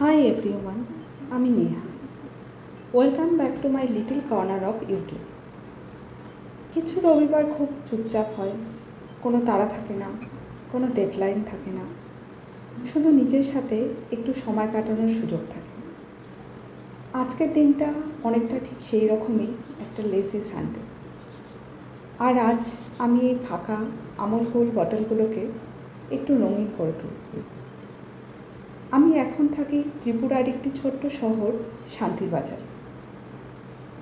Hi everyone, আমি Neha. Welcome back to my little corner of YouTube. কিছু রবিবার খুব চুপচাপ হয়, কোনো তাড়া থাকে না, কোনো ডেডলাইন থাকে না, শুধু নিজের সাথে একটু সময় কাটানোর সুযোগ থাকে। আজকের দিনটা অনেকটা ঠিক সেই রকমই একটা লেজি সানডে। আর আজ আমি এই ফাঁকা আমল কুল বটলগুলোকে একটু রঙিন করে তুলব। আমি এখন থাকি ত্রিপুরার একটি ছোট্ট শহর শান্তিবাজার।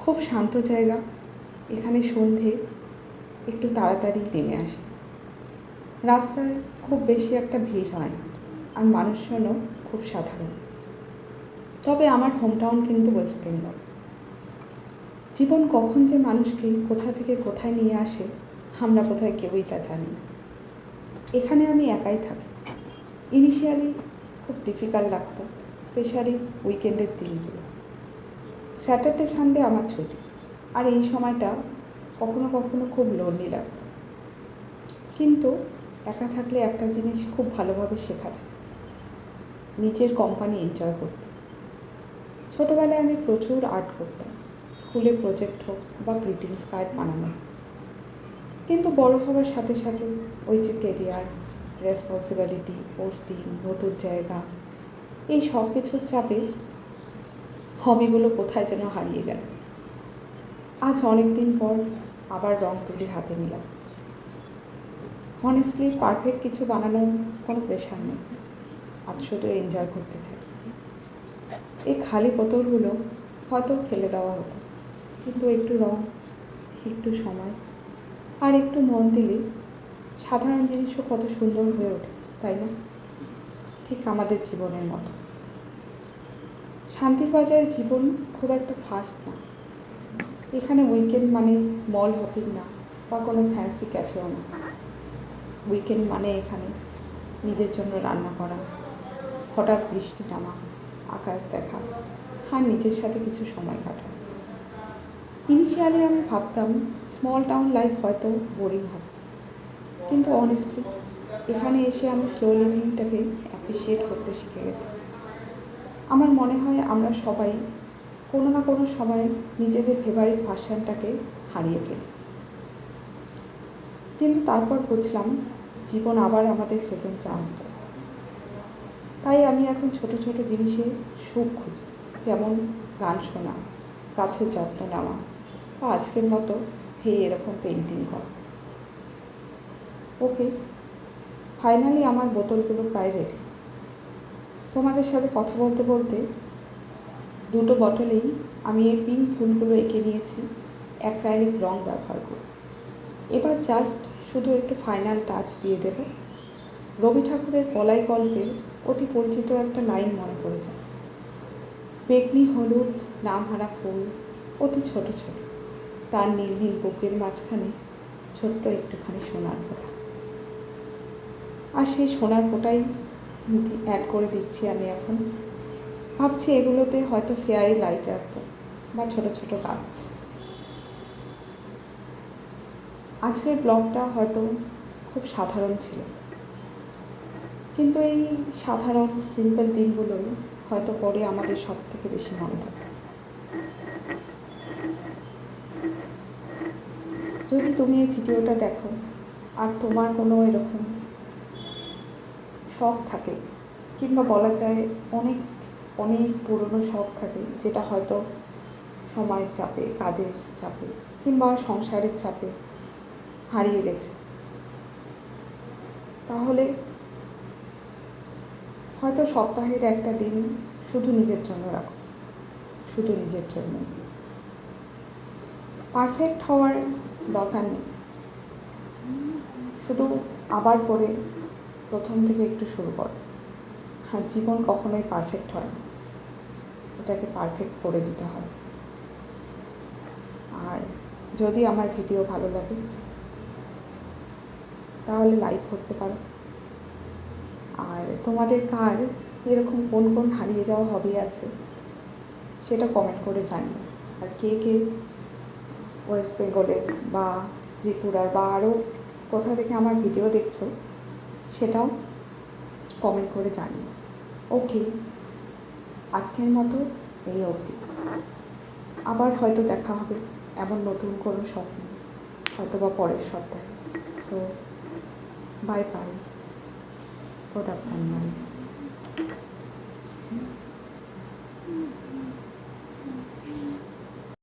খুব শান্ত জায়গা, এখানে সন্ধে একটু তাড়াতাড়ি নেমে আসে। রাস্তায় খুব বেশি একটা ভিড় হয় না, আর মানুষজনও খুব সাধারণ। তবে আমার হোমটাউন কিন্তু ওয়েস্ট বেঙ্গল। জীবন কখন যে মানুষকে কোথা থেকে কোথায় নিয়ে আসে আমরা বোধহয় কেউই তা জানি না। এখানে আমি একাই থাকি। ইনিশিয়ালি খুব ডিফিকাল্ট লাগতো, স্পেশালি উইকেন্ডের দিনগুলো। স্যাটারডে সানডে আমার ছুটি, আর এই সময়টা কখনো কখনো খুব লোনলি লাগতো। কিন্তু একা থাকলে একটা জিনিস খুব ভালোভাবে শেখা যায়, নিজের কোম্পানি এনজয় করতে। ছোটোবেলায় আমি প্রচুর আর্ট করতাম, স্কুলে প্রজেক্ট হোক বা গ্রিটিংস কার্ড বানানো। কিন্তু বড় হওয়ার সাথে সাথে ওই যে কেরিয়ার, রেসপন্সিবিলিটি, পোস্টিং, নতুন জায়গা, এই সব কিছুর চাপে হবিগুলো কোথায় যেন হারিয়ে গেল। আজ অনেক দিন পর আবার রং তুলি হাতে নিলাম। হনেস্টলি পারফেক্ট কিছু বানানোর কোনো প্রেশার নেই, আজ শুধু এনজয় করতে চাই। এই খালি বোতলগুলো হয়তো ফেলে দেওয়া হতো, কিন্তু একটু রং, একটু সময় আর একটু মন দিলে সাধারণ জিনিসও কত সুন্দর হয়ে ওঠে, তাই না? ঠিক আমাদের জীবনের মতো। শান্তির বাজারের জীবন খুব একটা ফাস্ট না। এখানে উইকেন্ড মানে মল হপিং না, বা কোনো ফ্যান্সি ক্যাফেও না। উইকেন্ড মানে এখানে নিজের জন্য রান্না করা, হঠাৎ বৃষ্টি নামা, আকাশ দেখা, আর নিজের সাথে কিছু সময় কাটানো। ইনিশিয়ালি আমি ভাবতাম স্মল টাউন লাইফ হয়তো বোরিং হবে, কিন্তু অনেস্টলি এখানে এসে আমি স্লো লিভিংটাকে অ্যাপ্রিসিয়েট করতে শিখে গেছি। আমার মনে হয় আমরা সবাই কোনো না কোনো সময় নিজেদের ফেভারিট ভার্সনটাকে হারিয়ে ফেলি, কিন্তু তারপর বুঝলাম জীবন আবার আমাদের সেকেন্ড চান্স দেয়। তাই আমি এখন ছোট ছোট জিনিসে সুখ খুঁজি, যেমন গান শোনা, গাছের যত্ন নেওয়া, বা আজকের মতো এরকম পেন্টিং করা। ওকে, ফাইনালি আমার বোতলগুলো প্রায় রেডি। তোমাদের সাথে কথা বলতে বলতে দুটো বটলেই আমি এই পিঙ্ক ফুলগুলো এঁকে নিয়েছি অ্যাক্রাইলিক রং ব্যবহার করে। এবার জাস্ট শুধু একটু ফাইনাল টাচ দিয়ে দেব। রবি ঠাকুরের পলাই গল্পের অতি পরিচিত একটা লাইন মনে পড়ে যায়, বেগনি হলুদ নামহারা ফুল, অতি ছোট ছোট, তার নীল নীল বুকের মাঝখানে ছোট্ট একটুখানি সোনার ফোঁটা। আর সেই সোনার ফোঁটাই অ্যাড করে দিচ্ছি আমি এখন। ভাবছি এগুলোতে হয়তো ফেয়ারি লাইট রাখবো, বা ছোট ছোট গাছ। আজকের ব্লগটা হয়তো খুব সাধারণ ছিল, কিন্তু এই সাধারণ সিম্পল দিনগুলোই হয়তো পরে আমাদের সব থেকে বেশি মনে থাকে। যদি তুমি এই ভিডিওটা দেখো আর তোমার কোনো এরকম শখ থাকে, কিংবা বলা যায় অনেক অনেক পুরনো শখ থাকে, যেটা হয়তো সময়ের চাপে, কাজের চাপে কিংবা সংসারের চাপে হারিয়ে গেছে, তাহলে হয়তো সপ্তাহের একটা দিন শুধু নিজের জন্য রাখো, শুধু নিজের জন্য। পারফেক্ট হওয়ার দরকার নেই, শুধু আবার করে প্রথম থেকে একটু শুরু করো। হ্যাঁ, জীবন কখনোই পারফেক্ট হয় না, এটাকে পারফেক্ট করে দিতে হয়। আর যদি আমার ভিডিও ভালো লাগে তাহলে লাইক করতে পারো। আর তোমাদের কার এরকম কোন কোন হারিয়ে যাওয়া হবি আছে সেটা কমেন্ট করে জানিও। আর কে কে ওয়েস্ট বেঙ্গলের বা ত্রিপুরার বা আরও কোথা থেকে আমার ভিডিও দেখছো সেটাও কমেন্ট করে জানিও। ওকে। আজকের মতো এই অবধি। আবার হয়তো দেখা হবে এমন নতুন কোনো স্বপ্নে, হয়তো বা পরের সপ্তাহে। So bye bye, good afternoon.